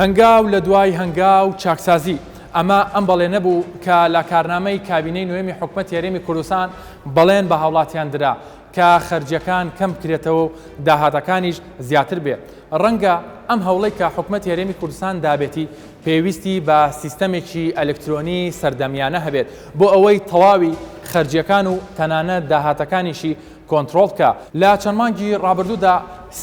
هەنگاو لە دوای هەنگاو چاکسازی ئەمە ئەم بەڵێ نەبوو کە لە کارنامەی کابینەی نوێمی حکوومەت یاریمی کوردستان بەڵێن بە هاوڵاتیان درا کە خەرجیەکان کەم بکرێتەوە و داهاتەکانیش زیاتر بێت. ڕەنگە ئەم هەوڵەی کە حکوومەت یاریمی کوردستان دابێتی پێویستی بە سیستەمێکی ئەلکترۆنی سەردەمیانە هەبێت بۆ ئەوەی تەواوی خەرجیەکان و تەنانەت داهاتەکانیشی کۆنتترۆل بکە. لە چەند مانگی ڕابردوودا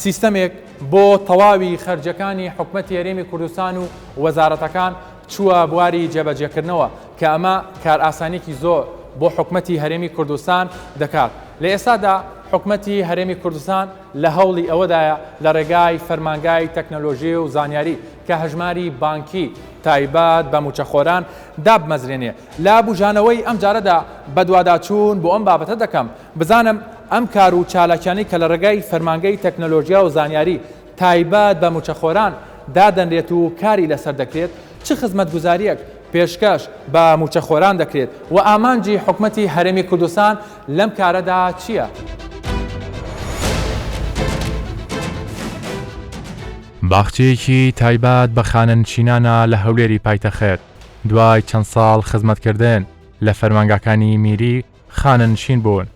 سیستەمێک بۆ تەواوی خەرجەکانی حکوومەت یاریمی کوردستان و وەزارەتەکان چووە بواری جێبەجێکردنەوە کە ئەمە کار ئاسانێکی زۆر بۆ حکوومەتی هەرێمی کوردستان دەکات. لە ئێستادا حکوومەتی هەرێمی کوردستان لە هەوڵی ئەوەدایە لە ڕێگای فەرمانگای تەکنەلۆژی و زانیاری کە هەژماری بانکی تایبەت بە موچەخۆران دابمەزرێنێ. لا بوژانەوەی ئەم جارەدا بە دوواداچوون بۆ ئەم بابەتە دەکەم بزانم ئەم کار و چالاکیانی کە لە ڕێگای فەرمانگەی تەکنەلۆژیا و زانیاری تایبەت بە موچەخۆران دادەنرێت و کاری لەسەر دەکرێت چه خزمەتگوزاریەک پێشکەش بە موچەخۆران دەکرێت و ئامانجی حکوومەتی هەرێمی کوردستان لەم کارەدا چییە؟ باخچەیەکی تایبەت بە خانەنشینانە لە هەولێری پایتەخت دوای چەند ساڵ خزمەتکردن لە فەرمانگاکانی میری خانەنشین بوون.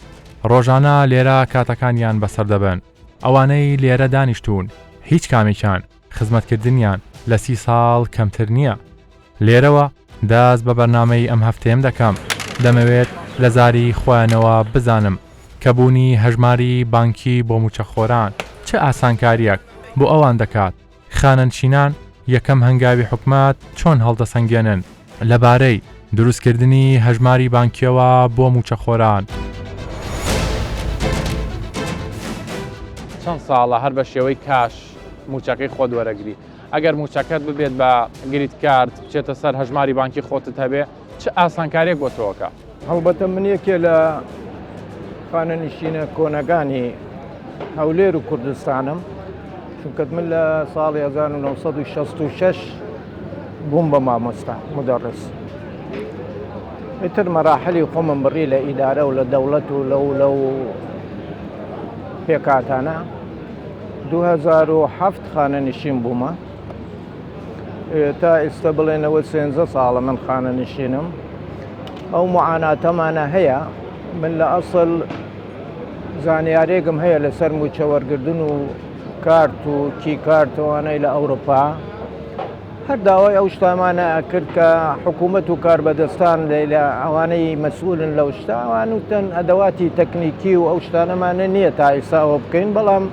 ڕۆژانە لێرە کاتەکانیان بەسەر دەبن. ئەوانەی لێرە دانیشتون هیچ کامێکیان خزمەتکردنیان لە 30 ساڵ کەمتر نییە. لێرەوە دەست بە بەرنامەی ئەم هەفتەیەم دەکەم. دەمەوێت لە زاری خۆیانەوە بزانم کە بوونی هەژماری بانکی بۆ موچەخۆران چه ئاسانکاریەک بۆ ئەوان دەکات. خانەنشینان یەکەم هەنگاوی حکوومەت چۆن هەڵدەسەنگێنن لەبارەی دروستکردنی هەژماری بانکیەوە بۆ موچەخۆران. چەند ساڵە هەر بە شێوەی کاش موچەکەی خۆت وەرەگری. ئەگەر موچەکەت ببێت بە گریت کارت بچێتە سەر هەژماری بانکی خۆتت هەبێ چه ئاسانکاریەک بۆ تۆکە؟ هەڵبەتە من یەکێ لە خانەنشینە کۆنەکانی هەولێر و کوردستانم، چونکە من لە ساڵی 1966 بووم بە مامۆستا مدەڕس. ئیتر مەراحلی خۆمم بڕی لە ئیدارە و لە دەوڵەت و لەو پێکاتانە 2007 خانەنشین بوومە. تا ئێستا بڵێنەوە 13 ساڵە من خانەنشینم. ئەو معاناتەمانە هەیە. من لە ئەسڵ زانیارێکم هەیە لەسەر موچەوەرگردن و کارت و کی کارتەوانەی لە ئەوروپا. هەر داوای ئەو شتامانە کرد کە حکوومەت و کاربەدەستان لە ئەوانەی مەسئولن لەو شتا ئەوان وتەن ئەدەواتی تەکنیکی و ئەو شتانەمانە نییە تا ئێستاوە بکەین، بەڵام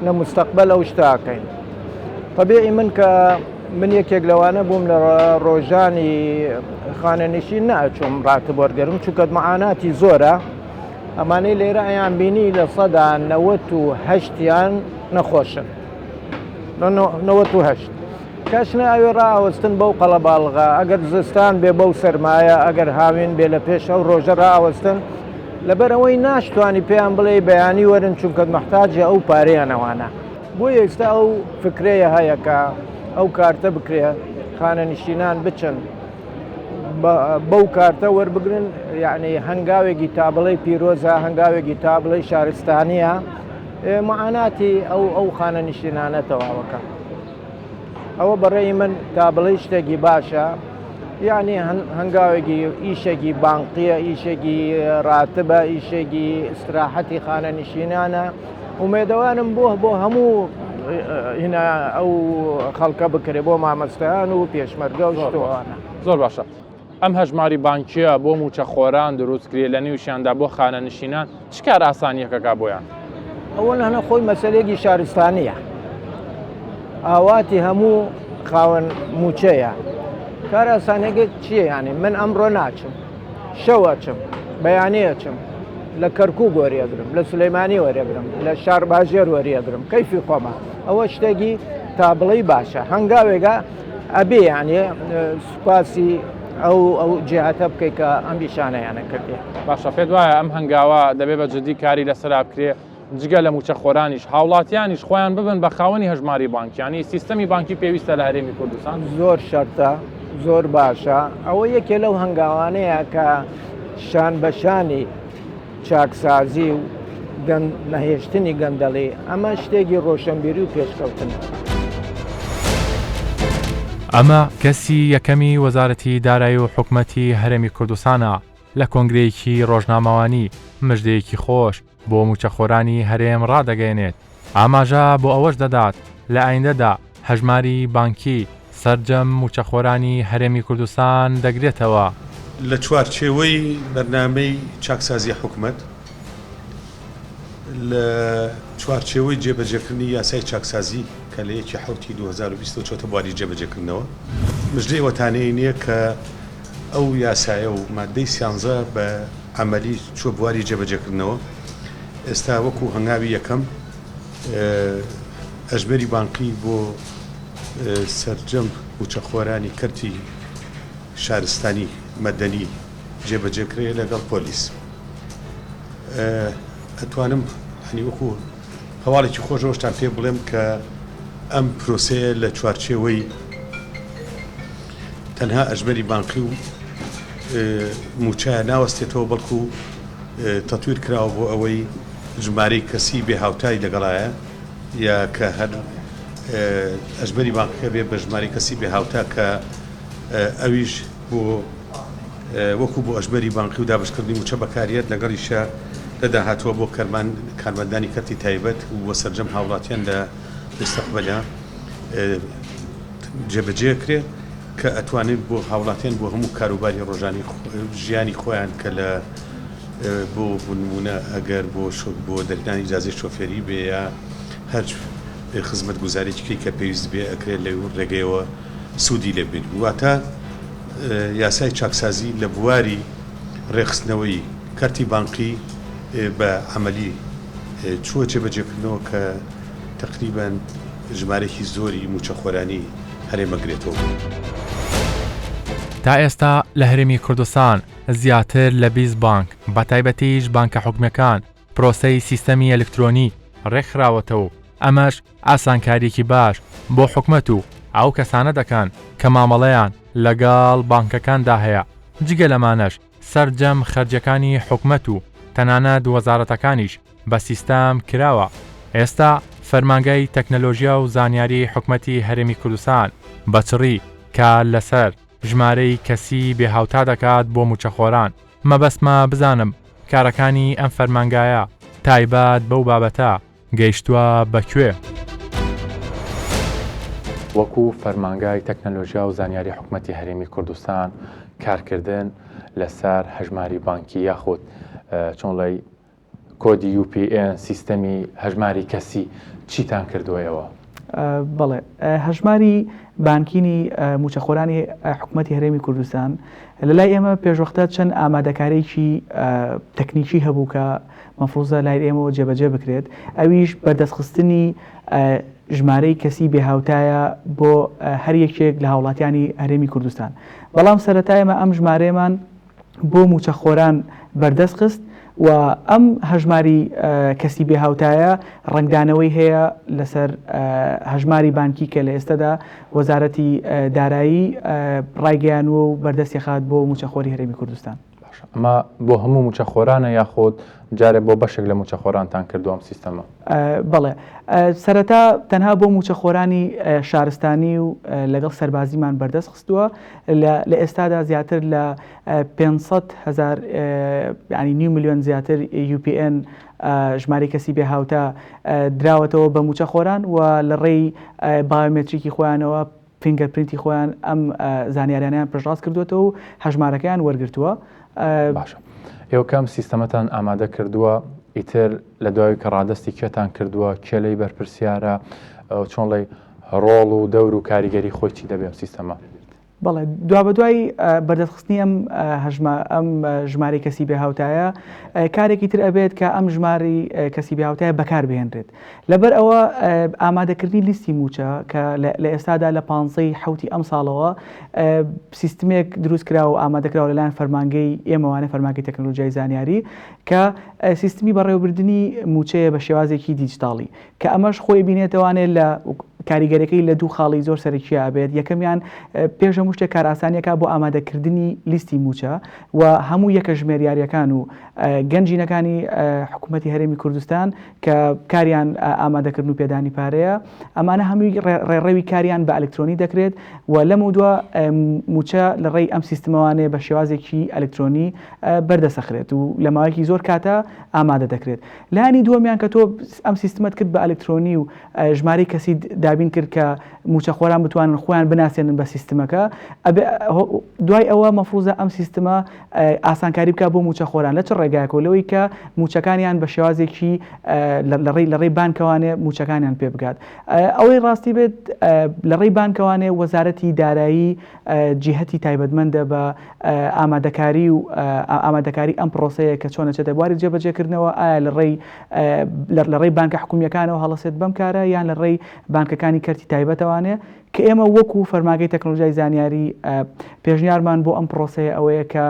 لە مستەقبەل ئەو شتاکەین. طبیعی من کە من یەکێک لەوانە بووم لە ڕۆژانی خانەنشین ناچووم ڕاتب وەرگەرم، چونکە معاناتی زۆرە. ئەمانەی لێرە ئەیان بینی لە سەدا 98یان نەخۆشن. 98 کەشنە ئەوێ ڕائوەستن بەو قەڵەباڵغا. ئەگەر زستان بێ بەو سەرمایە، ئەگەر هاوین بێ لە پێش ئەو ڕۆژە ڕائوەستن لەبەرەوەی ناشتوانی پێیان بڵێ بەیانی وەرن، چونکە محتاجە ئەو پارەیانەوانە. بۆیە ئێستا ئەو فکرەیە هەیە کە ئەو کارتە بکرێ، خانەنشینان بچن بەو کارتە وەربگرن. یعنی هەنگاوێکی تابڵەی پیرۆزە، هەنگاوێکی تابڵەی شارستانیە، معاناتی ئەو خانەنشینانە تەواوەکە. ئەوە بەڕێی من تابڵەی شتێکی باشە. یعنی هەنگاوێکی ئیشێکی بانقیە، ئیشێکی ڕاتبە، ئیشێکی ئیستراحەتی خانەنشینانە. ومێدەوانم بۆ هەموو هنا ئەو خەڵکە بکرێ، بۆ مامەستایان و پێشمەرگە و شتوانە. زۆر باشە. ئەم هەژماری بانکیە بۆ موچەخۆران دروستکرێ لە نێوشیاندا بۆ خانەنشینان چ کار ئاسانیەکەکە بۆیان؟ ئەوەن هەنە خۆی مەسەلێکی شارستانیە. ئاواتی هەموو خاوەن موچەیە. کار ئاسانەکە چییە؟ یعنی من ئەمڕۆ ناچم، شەوەچم، بەیانەیەچم، لە کەرکووک وەریەگرم، لە سولەیمانی وەریەگرم، لە شارباژێر وەریەگرم، کەیفی خۆمە. ئەوە شتێکی تابڵەی باشە. هەنگاوێکە ئەبێ یانێ سوپاسی ئەو جیهاتە بکەی کە ئەم بیشانەیانە کردێ. باشە، پێت وایە ئەم هەنگاوە دەبێ بە جددی کاری لەسەرا بکرێ جگە لە موچەخۆرانیش هاوڵاتیانیش خۆیان ببن بە خاوەنی هەژماری بانکیانی سیستەمی بانکی پێویستە لە هەرێمی کوردستان؟ زۆر شەرتە، زۆر باشە. ئەوە یەکێ لەو هەنگاوانەیە کە شان بەشانی چاکسازی و نەهێشتنی گەندەڵی ئەمە شتێکی ڕۆشنبیری و پێشکەوتن. ئەمە کەسی یەکەمی وەزارەتی دارایی و حکومەتی هەرێمی کوردستانە لە کۆنگرەیەکی ڕۆژنامەوانی مژدەیەکی خۆش بۆ موچەخۆرانی هەرێم ڕادەگەێنێت. ئاماژە بۆ ئەوەش دەدات لە ئایندەدا هەژماری بانکی سەرجەم موچەخۆرانی هەرێمی کوردستان دەگرێتەوە. لە چوارچێوەی بەرنامەی چاکسازی حکومەت لە چوارچێوەی جێبەجێکردنی یاسای چاکسازی کە لە 1/7/2020 چۆتە بواری جێبەجێکردنەوە مژدەی وەتانەیە نییە کە ئەو یاسایە و مادەی 13 بە عەمەلی چوە بواری جێبەجێکردنەوە. ئێستا وەکو هەنگاوی یەکەم ئەژمێری بانقی بۆ سەرجەم موچەخۆرانی کەرتی شارستانی مەدەنی جێبەجێکرێ لەگەڵ پۆلیس. ئەتوانم وەکو هەواڵێکی خۆشەوەشتان پێ بڵێم کە ئەم پرۆسەیە لە چوارچێوەی تەنها ئەژمێری بانقی و موچایە ناوەستێتەوە بەڵکو تەتویر کراوە بۆ ئەوەی ژمارەی کەسی بێ هاوتای لەگەڵایە یا کە هەر ئەژمێری بانقەکە بێ بە ژمارەی کەسی بێ هاوتا کە ئەویش بۆ وەکو بۆ ئەژمێری بانقی و دابشکردنی موچە بەکارێت لەگەڵیشە لەداهاتووە بۆ کارمەندانی کەرتی تایبەت و سەرجەم هاوڵاتیان لە مستەقبەلە جێبەجێکرێت کە ئەتوانێت بۆ هاوڵاتیان بۆ هەموو کاروباری ڕۆژانی ژیانی خۆیان کە لە بۆ نمونە ئەگەر بۆ دەرهێنانی ئیجازەی شۆفێری بێ یا هەر خزمەت گوزارێکی کە پێویست بێ ئەکرێت لە ڕێگەیەوە سوودی لێبێت. واتە یاسای چاکسازی لە بواری ڕێخستنەوەی کەرتی بانقی بە عەمەلی چووە جێبەجێکردنەوە کە تقریباً ژمارەی زۆری موچەخۆرانی هەرێمەگرێتەوە. تا ئێستا لە هەرێمی کوردستان زیاتر لە 20 بانک بە تایبەتیش بانکە حکومەکان پرۆسەی سیستەمی ئەلکترۆنی ڕێکخراوەتەوە. ئەمەش ئاسانکاریکی باش بۆ حکومەت و ئەو کەسانە دەکەن کە مامەڵەیان لەگەڵ بانکەکاندا هەیە. جگە لەمانەش سەرجەم خەرجەکانی حکومەت و تەنانەت وەزارەتەکانیش بە سیستەم کراوە. ئێستا فەرمانگای تەکنەلۆژیا و زانیاری حکومەتی هەرێمی کوردستان بەچڕی کە لەسەر ژمارەی کەسی بێهاوتا دەکات بۆ موچەخۆران. مەبەستمە بزانم کارەکانی ئەم فەرمانگایە تایبەت بەو بابەتە گەیشتووە بەکوێ. وەکو فەرمانگای تەکنەلۆژیا و زانیاری حکومەتی هەرێمی کوردستان کارکردن لەسەر هەژماری بانکی یاخود چۆنڵی کۆدی UPN سیستەمی هەژماری کەسی چیتان کردووەیەوە؟ بەڵێ هەژماری بانکینی موچەخۆرانی حکومەتی هەرێمی کوردستان لە لای ئێمە پێشوەختە چەند ئامادەکاریی تەکنیکی هەبوو کە مەفروزە لای ئێمەوە جێبەجێ بکرێت. ئەویش بەردەستخستنی ژمارەی کەسی بێهاوتایە بۆ هەر یەکێک لە هاوڵاتیانی هەرێمی کوردستان. بەڵام سەرەتایمە ئەم ژمارەیەمان بۆ موچەخۆران بەردەست خست و ئەم هەژماری کەسی بێهاوتایە ڕنگدانەوەی هەیە لەسەر هەژماری بانکی کە لە ئێستادا وەزارەتی دارایی ڕایگەیانوە و بەردەستی خات بۆ موچەخۆری هەرێمی کوردستان. ئەمە بۆ هەموو موچەخۆرانە یاخۆت جارێک بۆ بەشێک لە موچەخۆرانتان کردووە ئەم سیستەمە؟ بەڵێ سەرەتا تەنها بۆ موچەخۆرانی شارستانی و لەگەڵ سەربازیمان بەردەست خستووە. لە ئێستادا زیاتر لە 500,000 ینی 9 میلیۆن زیاتر UPN ژمارەی کەسی بێهاوتا دراوەتەوە بە موچەخۆران و لە ڕێی بایۆمێتریکی خۆیانەوە فینگەرپرینتی خۆیان ئەم زانیاریانیان پێشڕاست کردوێتەوە و هەژمارەکەیان وەرگرتووە. باشە، ئێوە کەم سیستەمەتان ئامادە کردووە ئیتر لە دوای کە ڕادستی کێتان کردووە کێلەی بەرپرسیارە چۆنڵی ڕۆڵ و دەور و کاریگەری خۆی چی دەبێت سیستەمە؟ بەڵێ دوا بە دوای بەردەستخستنی ئەم ژمارەی کەسی بێهاوتایە کارێکی تر ئەبێت کە ئەم ژماری کەسی بێهاوتایە بەکار بهێنرێت. لەبەر ئەوە ئامادەکردنی لیستی موچە کە لە ئێستادا لە 15 حوتی ئەم ساڵەوە سیستمێک دروست کرا و ئامادەکراوە لەلایەن فەرمانگەی ئێمەوانە فەرمانگەی تەکنۆلۆژیای زانیاری کە سیستمی بەڕێوەبردننی موچەیە بە شێوازێکی دیجیتاڵی کە ئەمەش خۆی بینێتەوانێت لە کاریگەریەکەی لە دوو خاڵی زۆر سەرکیە بێت. یەکەمیان پێش هەموو شتێک کارئاسانیەکە بۆ ئامادەکردنی لیستی موچە و هەموو یەکە ژمێریاریەکان و گەنجینەکانی حکوومەتی هەرێمی کوردستان کە کاریان ئامادەکردن و پێدانی پارەیە، ئەمانە هەمووی ڕێڕەوی کاریان بە ئەلکترۆنی دەکرێت و لەم دووە موچە لە ڕێی ئەم سیستمەوانێ بە شێوازێکی ئەلکترۆنی بەردەسەخرێت و لە ماوەیەکی زۆر کاتە ئامادە دەکرێت. لایانی دووەمیان کە تۆ ئەم سیستمت کرد بە ئەلکترۆنی و ژمارەی کەسی دابین کرد کە موچەخۆران بتوانن خۆیان بناسێنن بە سیستمەکە، دوای ئەوە مەفروضە ئەم سیستمە ئاسانکاری بکە بۆ موچەخۆران لە چ ڕێگایەکەوە لەوەی کە موچەکانیان بە شێوازێکی لە ڕێی بانکەوانێ موچەکانیان پێ بگات. ئەوەی ڕاستی بێت لە ڕێی بانکەوانێ وەزارەتی دارایی جیهەتی تایبەتمەندە بە ئامادەکاری ئەم پرۆسەیە کە چۆنە چێتە بواری جێبەجێکردنەوە، ئایا لە ڕێی بانکە حکومیەکانەوە هەڵەسێت بەم کارە یان لە ڕێی بانکەکانی کەرتی تایبەتەوانێ، کە ئێمە وەکو فەرماگەی تەکنۆلۆژیای زانیاری پێشنیارمان بۆ ئەم پرۆسەیە ئەوەیە کە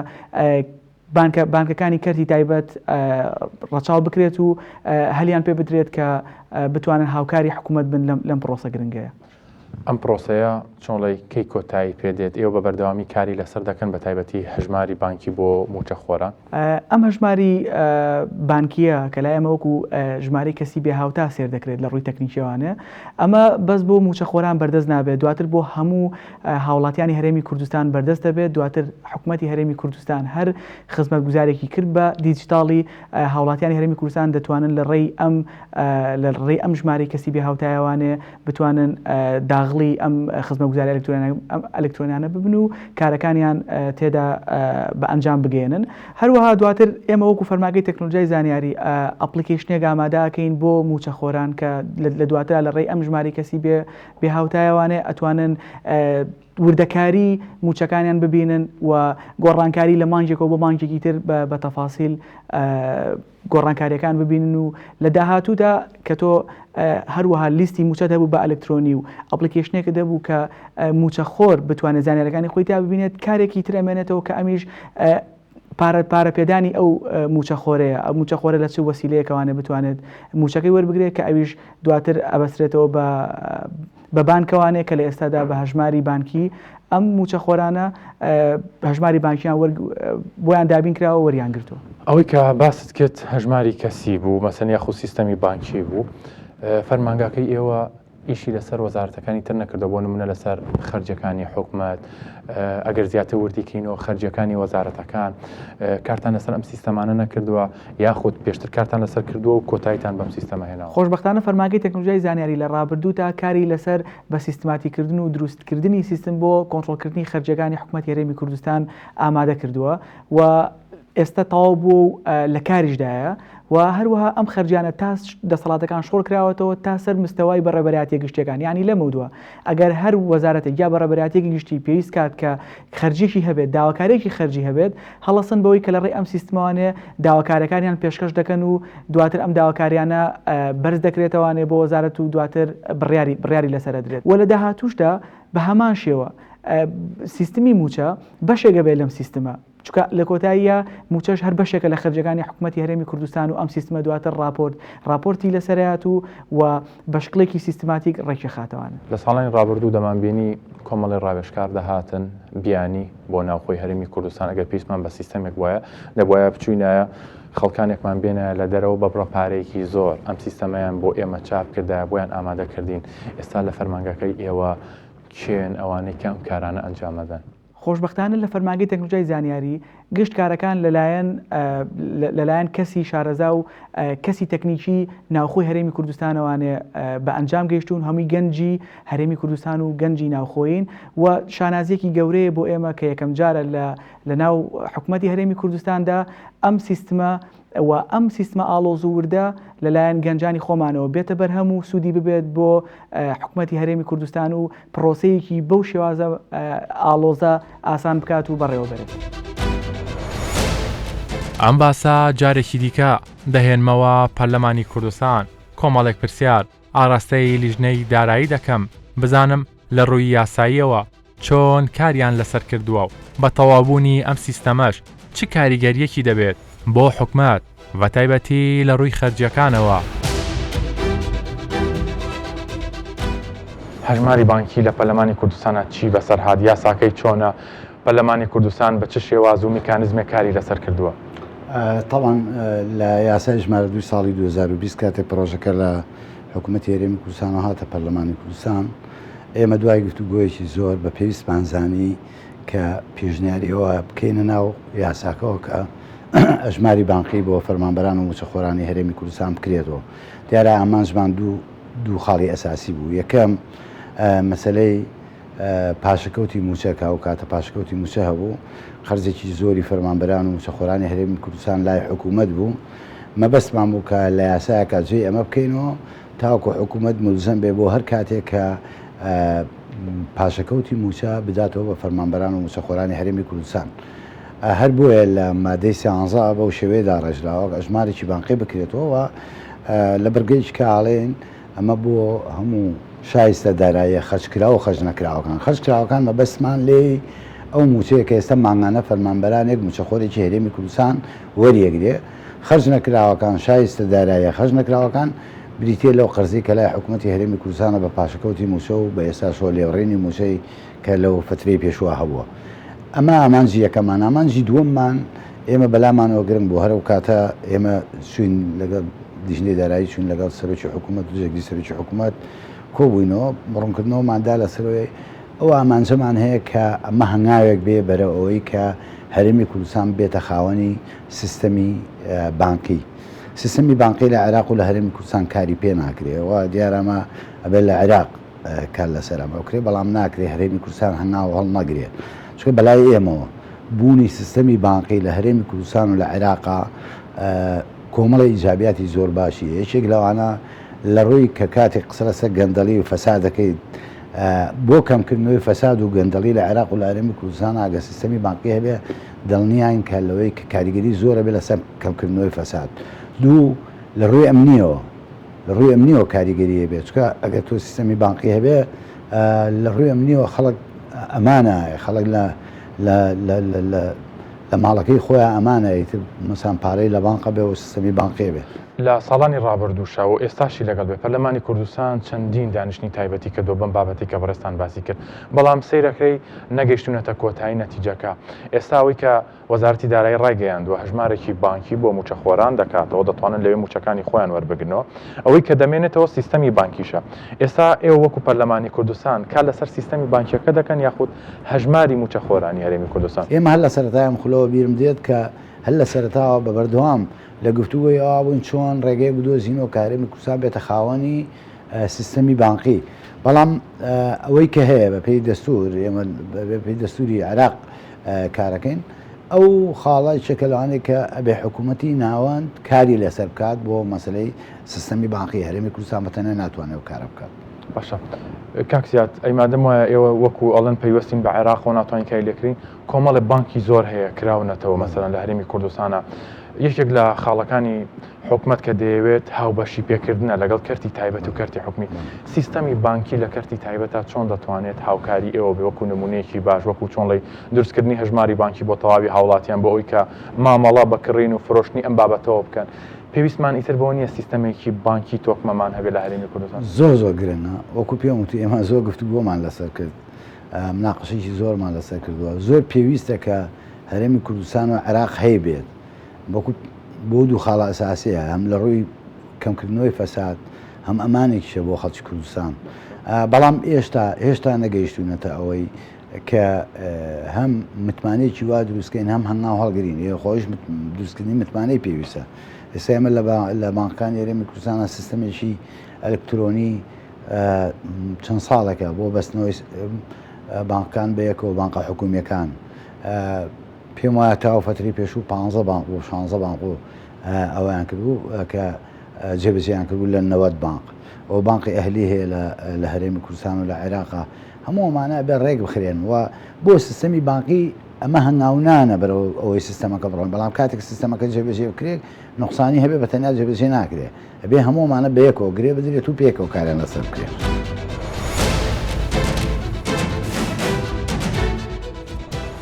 بانکەکانی کەرتی تایبەت ڕەچاو بکرێت و هەلیان پێ بدرێت کە بتوانن هاوکاری حکوومەت بن لەم پرۆسە گرنگەیە. ئەم پرۆسەیە چۆنڵی کەی کۆتایی پێدێت؟ ئێوە بە بەردەوامی کاری لەسەر دەکەن بە تایبەتی هەژماری بانکی بۆ موچەخۆران؟ ئەم هەژماری بانکیە کە لای ئەمە وەکو ژمارەی کەسی بێ هاوتا سێر دەکرێت لە ڕووی تەکنیکیەوانە، ئەمە بەس بۆ موچەخۆران بەردەست نابێت، دواتر بۆ هەموو هاوڵاتیانی هەرێمی کوردستان بەردەست دەبێت. دواتر حکوومەتی هەرێمی کوردستان هەر خزمەتگوزارێکی کرد بە دیجیتاڵی هاوڵاتیانی هەرێمی کوردستان دەتوانن لە ڕێی ئەم ژمارەی کەسی بێ هاوتایەوانێ بتوانن داغڵی ئەم خزمەتگوزاری ئەلکترۆنیانە ببن و کارەکانیان تێدا بە ئەنجام بگەێنن. هەروەها دواتر ئێمە وەکو فەرماگەی تەکنۆلۆژیای زانیاری ئەپلیکیشنێک ئامادەکەین بۆ موچەخۆران کە لە دواتر لە ڕێی ئەم ژمارەی کەسی بێ هاوتایەوانێ ئەتوانن وردەکاری موچەکانیان ببینن و گۆڕانکاری لە مانگێکەوە بۆ مانگێکی تر بە تەفاسیل گۆڕانکاریەکان ببینن و لە داهاتوودا کە تۆ هەروەها لیستی موچە دەبوو بە ئەلکترۆنی و ئەپلیکیشنێکە دەبوو کە موچەخۆر بتوانێت زانیاریەکانی خۆی تا ببینێت، کارێکی تر ئەمێنێتەوە کە ئەمیش پارە پێدانی ئەو موچەخۆرەیە. ئەو موچەخۆرە لە چ وەسیلەیەکەوانە بتوانێت موچەکەی وەربگرێت کە ئەویش دواتر ئەبەسرێتەوە بە بانکەوانێک کە لە ئێستادا بە هەژماری بانکی ئەم موچەخۆرانە هەژماری بانکیان بۆیان دابین کراوە وەریان گرتووە. ئەوەی کە باست کرد هەژماری کەسی بوو، مەسەن یاخود سیستەمی بانکی بوو، فەرمانگاکەی ئێوە ئیشی لەسەر وەزارەتەکانی تر نەکردە بۆ نمونە لەسەر خەرجەکانی حکوومەت، ئەگەر زیاتر وردیکەینەوە خەرجەکانی وەزارەتەکان، کارتان لەسەر ئەم سیستەمانە نەکردووە یاخود پێشتر کارتان لەسەر کردووە و کۆتاییتان بەم سیستەمە هێناوە؟ خۆشبەختانە فەرماگەی تەکنۆلۆژیای زانیاری لە ڕابردوودا کاری لەسەر بە سیستماتیکردن و دروستکردنی سیستم بۆ کۆنتڕۆڵکردنی خەرجەکانی حکوومەتی هەرێمی کوردستان ئامادە کردووە و ئێستا تەواو بوو لە کاریشدایە و هەروەها ئەم خەرجیانە تا دەسەڵاتەکان شۆڕ کراوەتەوە تا سەر مستەوای بەڕێبەرایەتی گشتیەکان، یعنی لەمەوە ئەگەر هەر وەزارەتێک یا بەڕێبەرایەتێکی گشتی پێویست کات کە خەرجێکی هەبێت، داواکارێکی خەرجی هەبێت، هەڵەسن بەوەی کە لە ڕێی ئەم سیستمەوانێ داواکارەکانیان پێشکەش دەکەن و دواتر ئەم داواکاریانە بەرز دەکرێتەوانێ بۆ وەزارەت و دواتر بڕیاری لەسەر دەدرێت. و لە داهاتووشدا بە هەمان شێوە سیستمی موچە بەشێکە بێت لەم سیستمە، چونکە لە کۆتاییە موچەش هەر بەشێکە لە خەرجەکانی حکوومەتی هەرێمی کوردستان و ئەم سیستمە دواتر راپۆرتی لەسەرایەت و بە شکلێکی سیستماتیک ڕێکی خاتەوانە. لە ساڵانی ڕابردوو دەمانبینی کۆمەڵی ڕاوێژکار دەهاتن بیانی بۆ ناوخۆی هەرێمی کوردستان، ئەگەر پێویستمان بە سیستەمێک وایە دەبوایە بچووینایە خەڵکانێکمان بێنە لە دەرەوە بە بڕەپارێکی زۆر ئەم سیستەمەیان بۆ ئێمە چاپ کردایە بۆیان ئامادە کردین. ئێستا لە فەرمانگەکەی ئێوە کێن ئەوانەی کەم کارانە ئەنجامەدەن؟ خۆشبەختانە لە فەرماگەی تەکنۆلۆژیای زانیاری گشتکارەکان لەلایەن کەسی شارەزا و کەسی تەکنیکی ناوخۆی هەرێمی کوردستانەوانێ بە ئەنجام گەیشتون، هەمووی گەنجی هەرێمی کوردستان و گەنجی ناوخۆین و شانازیەکی گەورەیە بۆ ئێمە کە یەکەم جارە لە ناو حکوومەتی هەرێمی کوردستاندا ئەم سیستمە ئاڵۆز و وردە لەلایەن گەنجانی خۆمانەوە بێتە بەرهەم و سوودی ببێت بۆ حکوومەتی هەرێمی کوردستان و پرۆسەیەکی بەو شێوازە ئاڵۆزە ئاسان بکات و بەڕێوە بێت. ئەم باسە جارێکی دیکە دەهێنمەوە پەرلەمانی کوردستان. کۆمەڵێک پرسیار ئاراستەی لیژنەی دارایی دەکەم بزانم لە ڕووی یاساییەوە چۆن کاریان لەسەر کردووە و بە تەواوبوونی ئەم سیستەمەش چ کاریگەریەکی دەبێت بۆ حکوومەت بە تایبەتی لە ڕووی خەرجیەکانەوە. هەژماری بانکی لە پەرلەمانی کوردستانە چی بەسەرهات یاساکەی چۆنە پەرلەمانی کوردستان بە چ شێواز و میکانیزمێک کاری لەسەر کردووە؟ طبعا لە یاسای ژمارە 2 ساڵی 2020 کاتێک پرۆژەکە لە حکوومەتی هەرێمی کوردستان هاتە پەرلەمانی کوردستان ئێمە دوای گفتوگۆیەکی زۆر بە پێویستمانزانی کە پێشنیاریەوە بکەینە ناو یاساکەوە کە ئەژماری بانقی بۆ فەرمانبەران و موچەخۆرانی هەرێمی کوردستان بکرێتەوە. دیارە ئامانجمان دوو خاڵی ئەساسی بوو. یەکەم مەسلەی پاشەکەوتی موچەکە و کاتە پاشەکەوتی موچە هەبوو خەرجێکی زۆری فەرمانبەران و موچەخۆرانی هەرێمی کوردستان لای حکوومەت بوو. مەبەستمان بوو کە لە یاسایەکە جێ ئەمە بکەینەوە تاوەکو حکوومەت ملزەم بێ بۆ هەر کاتێک کە پاشەکەوتی موچە بداتەوە بە فەرمانبەران و موچەخۆرانی هەرێمی کوردستان. هەر بۆیە لە مادەی 13 بەو شێوەیەدا ڕێژراوە ئەژمارێکی بانقی بکرێتەوە لە بەرگەیش کاڵێن ئەمە بۆ هەموو شایستە داراییە خەرجکرا و خەرج نەکراوەکان خەرجکراوەکان مەبەستمان لێ ئەو موچەیە کە ئێستا ماگانە فەرمانبەرانێک موچەخۆرێکی هەرێمی کوردستان وەریەگرێ خەرج نەکراوەکان شایستە داراییە خەرج نەکراوەکان بریتێ لەو قەرزی کە لای حکوومەتی هەرێمی کوردستانە بە پاشەکەوتی موچە و بە ئێستاشۆ لێوڕێنی موچەی کە لەو فترەی پێشوە هەبووە. ئەمە ئامانجی یەکەمان. ئامانجی دووەممان ئێمە بەلامانەوە گرنگ بۆ هەرو کاتە ئێمە سوین لەگەڵ دیژنەی دارایی چون لەگەڵ سەرۆکی حکوومەت دوژێکی سەرۆکی حکوومەت کۆبووینەوە ڕوونکردنەوەماندا لەسەرەوەی ئەو ئامانجەمان هەیە کە ئەمە هەنگاوێک بێ بەرە ئەوەی کە هەرێمی کوردستان بێتە خاوەنی سیستەمی بانکی. سیستەمی بانقی لە عێراق و لە هەرێمی کوردستان کاری پێ ناکرێەوە دیارەمە ئەبێت لە عێراق کار لەسەرەمە بکرێ بەڵام ناکرێ هەرێمی کوردستان هەنگاو هەڵ نەگرێت چکە بەلای ئێمەوە بوونی سیستەمی بانقی لە هەرێمی کوردستان و لە عێراقا کۆمەڵی ئیجابیاتی زۆر باشی یەکێک لەوانە لە ڕووی کە کاتێک قسە لەسەر گەندەڵی و فەساد دەکەیت بۆ کەمکردنەوەی فەساد و گەندەڵی لە عێراق و لە هەرێمی کوردستان ئاگە سیستەمی بانقی هەبێ دڵنیان کە لەوەی کە کاریگەری زۆرە بێ لەسەر کەمکردنەوەی فەساد. دوو لە ڕووی ئەمنیەوە کاریگەریە بێت چکە ئەگەر تۆ سیستەمی بانقی هەبێ لە ڕووی ئەمنیەوە خەڵک ئەمانە خەڵک لە ماڵەکەی خۆیان ئەمانە ئیتر مەسان پارەی لە بانقە بێ و سیستەمی بانقی بێ. لە ساڵانی ڕابردووشە و ئێستاشی لەگەڵ بێ پەرلەمانی کوردستان چەندین دانیشتنی تایبەتی کردو بەم بابەتی کە بەڕێستان باسی کرد بەڵام سەیرەکەی نەگەیشتونەتە کۆتایی نەتیجەکە. ئێستاوی کە وەزارەتی دارایی ڕایگەیاندووە هەژمارێکی بانکی بۆ موچەخۆران دەکاتەوە دەتوانن لەوێ موچەکانی خۆیان وەربگرنەوە ئەوەی کە دەمێنێتەوە سیستەمی بانکیشە. ئێستا ئێوە وەکو پەرلەمانی کوردستان کا لەسەر سیستەمی بانکیەکە دەکەن یاخود هەژماری موچەخۆرانی هەرێمی کوردستان؟ ئێمە هەر لە سەرەتایە خولەوە بیرم دێت کە هەر لە سەرەتاوە بە بەردەوام لە گفتوگوی ئەوە بوون چۆن ڕێگەی بدۆزینەوە کە هەرێمی کوردستان بێتە خاوەنی سیستەمی بانقی. بەڵام ئەوەی کە هەیە بە پێی دەستور ئێمە پێی دەستوری عێراق کارەکەین ئەو خاڵای چەکەلوانێک کە ئەبێ حکوومەتی ناوەند کاری لەسەر بکات بۆ مەسلەی سیستەمی بانقی هەرێمی کوردستان بەتەنێ ناتوانێت کارە بکات. باشە کاکسیات ئەیمادەم وایە ئێوە وەکو ئەڵەن پەیوەستین بە عێراق و ناتوانین کاری لێکرین کۆمەڵێ بانکی زۆر هەیە کراونەتەوە مەسەلەن لە هەرێمی کوردستانە یەکێک لە خاڵەکانی حکومت کە دەیەوێت هاوبەشی پێکردنە لەگەڵ کەرتی تایبەت و کەرتی حکومی سیستەمی بانکی لە کەرتی تایبەتە چۆن دەتوانێت هاوکاری ئێوە بێ وەکو نمونەیەکی باش وەکو چۆن لەی دروستکردنی هەژماری بانکی بۆ تەواوی هاوڵاتیان بۆ ئەوی کە مامەڵا بەکڕین و فرۆشتنی ئەم بابەتەوە بکەن. پێویستمان ئیتر بۆ نییە سیستەمێکی بانکی تۆکمەمان هەبێت لە هەرێمی کوردستان. زۆر گرنگە وەکو پێم وتی ئێمە زۆر گفتوگۆمان لەسەر کرد مناقەشێکی زۆرمان لەسەر کردووە زۆر پێویستە کە هەرێمی کوردستان و عێراق هەیە بێت بۆ دوو خاڵە ئەساسیە هەم لە ڕووی کەمکردنەوەی فەساد هەم ئەمانێکیشە بۆ خەڵکی کوردستان. بەڵام هێشتا نەگەیشتوونەتە ئەوەی کە هەم متمانەیەکی وا دروستکەین هەم هەنگاو هەڵگرین خۆش دروستکردنی متمانەی پێویستە. ئێستا ئێمە لە بانکانی هەرێمی کوردستانە سیستەمێکی ئەلکترۆنی چەند ساڵێکە بۆ بەستنەوەی بانکان بەیەکەوە بانقە حکوومیەکان پێم وایە تاو فتری پێشوو 15 بانق و 16 بانق و ئەویان کردبوو کە جێبەجێیان کردبوو لە 90 بانق ئەو بانقی ئەهلی هەیە لە هەرێمی کوردستان و لە عێراقا هەموومانە بێ ڕێک بخرێن و بۆ سیستەمی بانقی ئەمە هەنگاونانە بەرەو ئەوەی سیستەمەکە بڕۆن بەڵام کاتێک سیستەمەکە جێبەجێ بکرێت نقصانی هەبێ بە تەنیا جێبەجێ ناکرێت ئەبێ هەموومانە بەیەکەوە گرێ بدرێت و پێکەوە کاریان لەسەر بکرێت.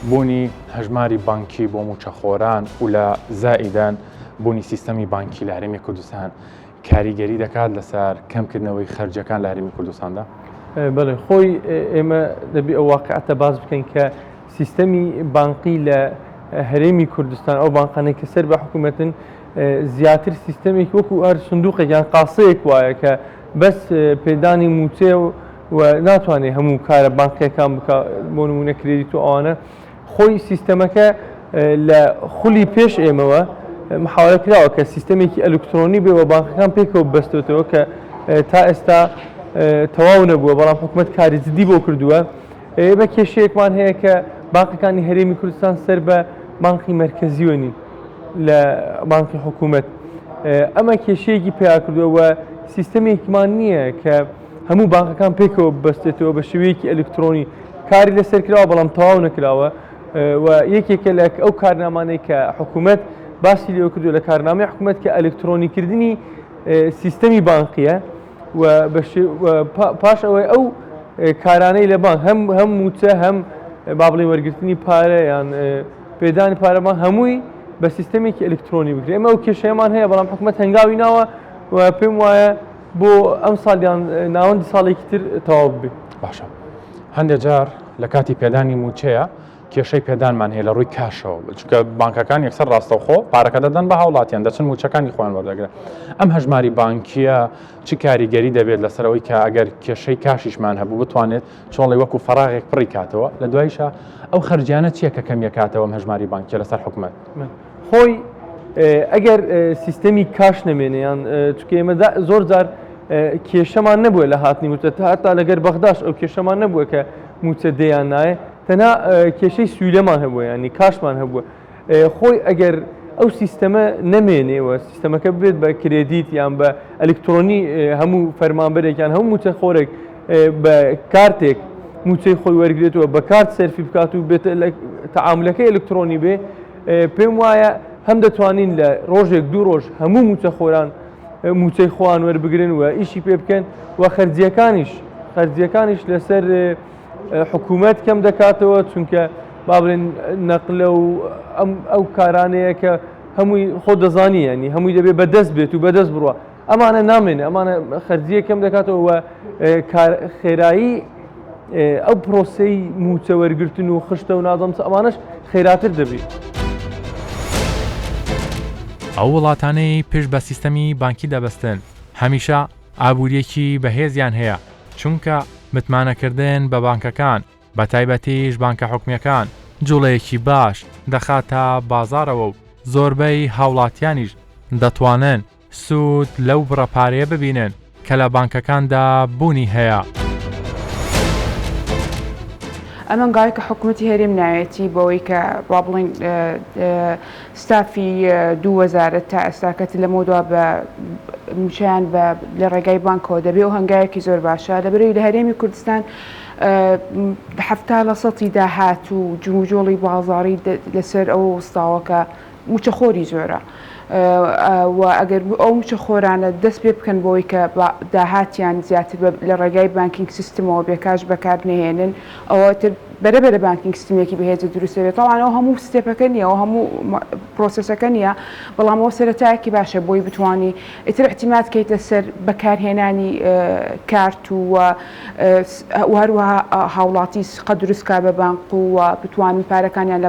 بوونی هەژماری بانکی بۆ موچەخۆران و لە زائیدان بوونی سیستەمی بانکی لە هەرێمی کوردستان کاریگەری دەکات لەسەر کەمکردنەوەی خەرجەکان لە هەرێمی کوردستاندا؟ بەڵێ خۆی ئێمە دەبی ئەو واقعەتە باز بکەین کە سیستەمی بانقی لە هەرێمی کوردستان ئەو بانقانەی کە سەر بە حکوومەتن زیاتر سیستەمێک وەکو ئەر سندوقێکیان قاسەیەک وایە کە بەس پێدانی موچێ و ناتوانێت هەموو کارە بانقیەکان بکە بۆ نمونە کرێدیت و ئەوانە خۆی سیستەمەکە لە خولی پێش ئێمەوە محاولە کراوە کە سیستەمێکی ئەلکترۆنی بێ و بانقەکان پێکەوە بەستێتەوە کە تا ئێستا تەواو نەبووە بەڵام حکوومەت کاری جدی بۆ کردووە بە کێشەیەکمان هەیە کە بانقەکانی هەرێمی کوردستان سەر بە بانقی مرکزی وەنین لە بانقی حکوومەت ئەمە کێشەیەکی پیا کردووە سیستەمێکمان نییە کە هەموو بانقەکان پێکەوە بەستێتەوە بە شێوەیەکی ئەلکترۆنی کاری لەسەر کراوە بەڵام تەواو نەکراوە و یەکێکە لە ئەو کارنامانەی کە حکوومەت باسی لێوە کردو لە کارنامەی حکوومەت کە ئەلکترۆنیکردنی سیستەمی بانقیە و پاش ئەوەی ئەو کارانەی لە بانک هەم موچە هەم با بڵێ وەرگرتنی پارە یان پێدانی پارەمان هەمووی بە سیستەمێکی ئەلکترۆنی بکرێت ئێمە ئەو کێشەیەمان هەیە بەڵام حکوومەت هەنگاوی ناوە و پێم وایە بۆ ئەم ساڵیان ناوەندی ساڵێکی تر تەواو بێت. باشە هەندێک جار لە کاتی پێدانی موچەیە کێشەی پێدانمان هەیە لە ڕووی کاشەوە چونکە بانکەکان یەکسەر ڕاستەوخۆ پارەکە دەدەن بە هاوڵاتیان دەچن موچەکانی خۆیان وەردەگرن ئەم هەژماری بانکیە چ کاریگەری دەبێت لەسەرەوەی کە ئەگەر کێشەی کاشیشمان هەبوو بتوانێت چۆڵی وەکو فەراغێک پڕی کاتەوە لە دوایشە ئەو خەرجیانە چییە کە کەمیە کاتەوە ئەم هەژماری بانکیە لەسەر حکوومەت خۆی ئەگەر سیستەمی کاش نەمێنیان چکە ئێمە زۆر جار کێشەمان نەبووە لە هاتنی موچە هەتا لەگەر بەغداش ئەو کێشەمان نەبووە کە موچە دەیان نایە تەنها کێشەی سویلەمان هەبووە ینی کاشمان هەبووە خۆی ئەگەر ئەو سیستەمە نەمێنێەوە سیستەمەکە بێت بە کرێدیت یان بە ئەلکترۆنی هەموو فەرمانبەرێکیان هەموو موچە خۆرێک بە کارتێک موچەی خۆی وەرگێتەوە بە کارت سەرفی بکات و بێت تەعاملەکەی ئەلکترۆنی بێ پێم وایە هەم دەتوانین لە ڕۆژێک دوو ڕۆژ هەموو موچە خۆران موچەی خۆیان وەربگرن و ئیشی پێ بکەن و خەرجیەکانیش لەسەر حکوومەت کەم دەکاتەوە چونکە با بڵێن نەقلە و ئەو کارانەیە کە هەمووی خۆ دەزانی ینی هەمووی دەبێت بەدەست بێت و بەدەست بڕوە ئەمانە نامێنێ ئەمانە خەرجیە کەم دەکاتەوە و خێرایی ئەو پرۆسەی موچە وەرگرتن و خشتە و نازەمچ ئەمانەش خێراتر دەبێت. ئەو وڵاتانەی پێش بە سیستەمی بانکی دەبەستن هەمیشە ئابوووریەکی بەهێزیان هەیە چونکە متمانەکردن بە بانکەکان بە تایبەتیش بانکە حکومیەکان جوڵەیەکی باش دەخاتە بازارەوە و زۆربەی هاوڵاتیانیش دەتوانن سوود لەو بڕەپارەیە ببینن کە لە بانکەکاندا بوونی هەیە. ئەمە گای کە حکوومەتی هەرێم ناوێتی بەوەی کە با بڵین ستافی دوو وەزارەت تا ئێستاکەت لە مۆدوا بە موچیان لە ڕێگای بانکەوە دەبێ و هەنگایەکی زۆر باشە لەبەرەوەی لە هەرێمی کوردستان 70% داهات و جموجۆڵی بازاڕی لەسەر ئەو وستاوەکە موچەخۆری زۆرە و ئەگەر ئەو موچە خۆرانە دەست پێ بکەن بۆی کە داهاتیان زیاتر لە ڕێگای بانکینگ سیستمەوە بێکاش بەکار نهێنن ئەوە بەرەبەرە بانکینگ سیستمێکی بەهێزە دروستێت تاوانەوە هەموو ستێپەکە نیە و هەموو پرۆسسەکە نیە بەڵام ئەوە سەرەتایەکی باشە بۆی بتوانانی ئیتر احتیمات کەیتە سەر بەکارهێنانی کارت و هەروەها هاوڵاتی قەت دروستکا بە بانق و بتوانین پارەکانیان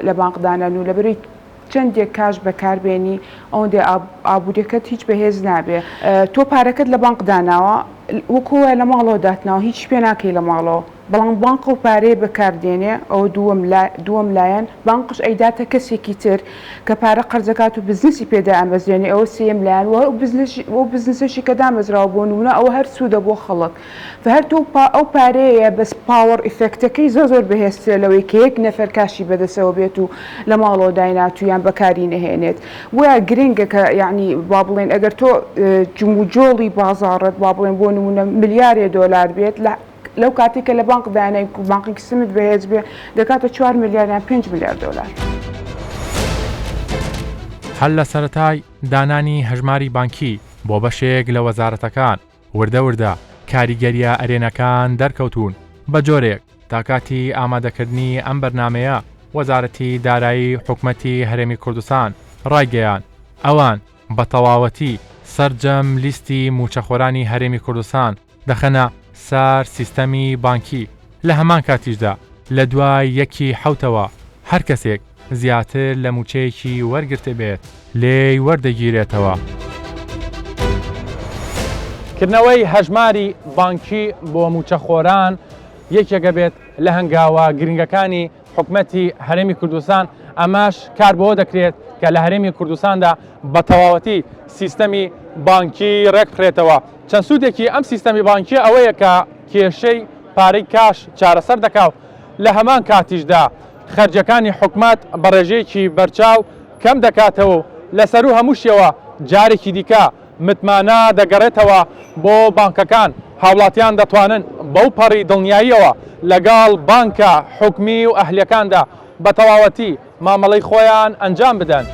لە بانقدانن و لەبەری چەندێک کاش بەکاربێنی ئەوەندێ ئابوووریەکەت هیچ بەهێز نابێ تۆ پارەکەت لە بانقداناوە وەکوە لە ماڵەوە داتناوە هیچ پێ ناکەی لە ماڵەوە بەڵام بانق و پارەیە بەکاردێنێ ئەوە دووەم لایەن بانقش ئەیداتە کەسێکی تر کە پارە قەرزەکات و بزنسی پێدا ئەمەزرێنێ ئەوە سێم لایەن و بزنسەشی کە دامەزراوە بۆ نمونە ئەوە هەر سوودە بۆ خەڵک هەر تۆ ئەو پارەیە بەس پاوەڕ ئیفێکتەکەی زۆر بەهێزترە لەوەی کە یەک نەفەر کاشی بەدەسەوە بێت و لە ماڵەوە دایناتویان بەکاری نەهێنێت وایە گرنگە کە یعنی با بڵێن ئەگەر تۆ جموجۆڵی بازاڕەت با بڵێن بۆ نمونە ملیارێ دۆلار بێت لەو کاتی کە لە بانک دانای بانقی سمت بەهێز بێ دەکاتە 4 میلیارد یان 5 میلیارد دلار. هەل لە سەرەتای دانانی هەژماری بانکی بۆ بەشێک لە وەزارەتەکان وردە کاریگەریە ئەرێنەکان دەرکەوتون بە جۆرێک تا کاتی ئامادەکردنی ئەم بەرنامەیە وەزارەتی دارایی حکوومەتی هەرێمی کوردستان ڕایگەیان ئەوان بە تەواوەتی سەرجەم لیستی موچەخۆرانی هەرێمی کوردستان دەخەنە لەسەر سیستەمی بانکی لە هەمان کاتیشدا لە دوای یەکی حوتەوە هەر کەسێک زیاتر لە موچەیەکی وەرگرتە بێت لێی وەردەگیرێتەوە. کردنەوەی هەژماری بانکی بۆ موچەخۆران یەکێکە بێت لە هەنگاوە گرنگەکانی حکومەتی هەرێمی کوردستان، ئەماش کار بۆ دەکرێت کە لە هەرێمی کوردستاندا بە تەواوەتی سیستەمی بانکی ڕێک بخرێتەوە. چەند سوودێکی ئەم سیستەمی بانکی ئەوەیە کە کێشەی پارەی کاش چارەسەر دەکاو، لە هەمان کاتیشدا خەرجەکانی حکومەت بە ڕێژەیەکی بەرچاو کەم دەکاتەوە، لەسەر و هەموو شێوە جارێکی دیکە متمانە دەگەڕێتەوە بۆ بانکەکان. هاوڵاتیان دەتوانن بەو پەڕی دڵنیاییەوە لەگەڵ بانکە حکومی و ئەهلیەکاندا بە تەواوەتی مامەڵەی خۆیان ئەنجام بدەن.